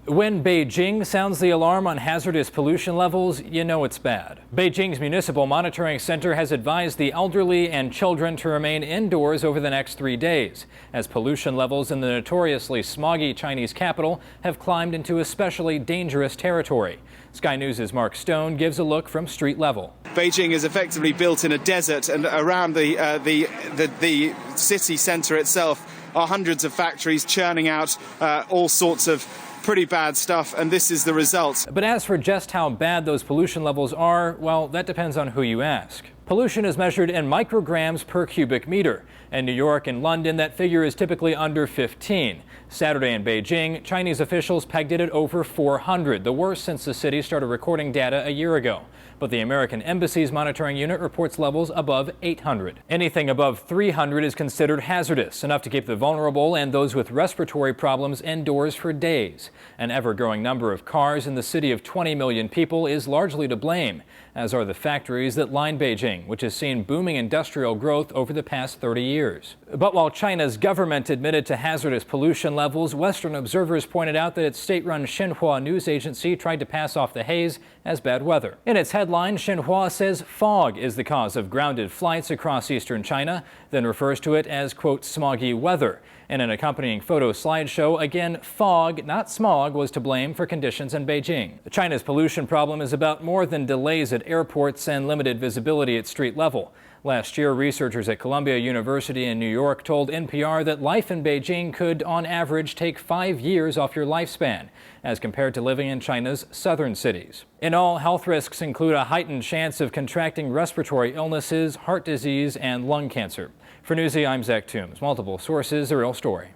When Beijing sounds the alarm on hazardous pollution levels, you know it's bad. Beijing's Municipal Monitoring Center has advised the elderly and children to remain indoors over the next 3 days, as pollution levels in the notoriously smoggy Chinese capital have climbed into especially dangerous territory. Sky News' Mark Stone gives a look from street level. Beijing is effectively built in a desert, and around the city centre itself are hundreds of factories churning out all sorts of pretty bad stuff, and this is the result. But as for just how bad those pollution levels are, well, that depends on who you ask. Pollution is measured in micrograms per cubic meter. In New York and London, that figure is typically under 15. Saturday in Beijing, Chinese officials pegged it at over 400, the worst since the city started recording data a year ago. But the American Embassy's monitoring unit reports levels above 800. Anything above 300 is considered hazardous, enough to keep the vulnerable and those with respiratory problems indoors for days. An ever-growing number of cars in the city of 20 million people is largely to blame, as are the factories that line Beijing, which has seen booming industrial growth over the past 30 years. But while China's government admitted to hazardous pollution levels, Western observers pointed out that its state-run Xinhua news agency tried to pass off the haze as bad weather. In its headline, Xinhua says fog is the cause of grounded flights across eastern China, then refers to it as, quote, smoggy weather. In an accompanying photo slideshow, again, fog, not smog, was to blame for conditions in Beijing. China's pollution problem is about more than delays at airports and limited visibility at street level. Last year, researchers at Columbia University in New York told NPR that life in Beijing could, on average, take 5 years off your lifespan, as compared to living in China's southern cities. In all, health risks include a heightened chance of contracting respiratory illnesses, heart disease, and lung cancer. For Newsy, I'm Zach Toombs. Multiple sources, a real story.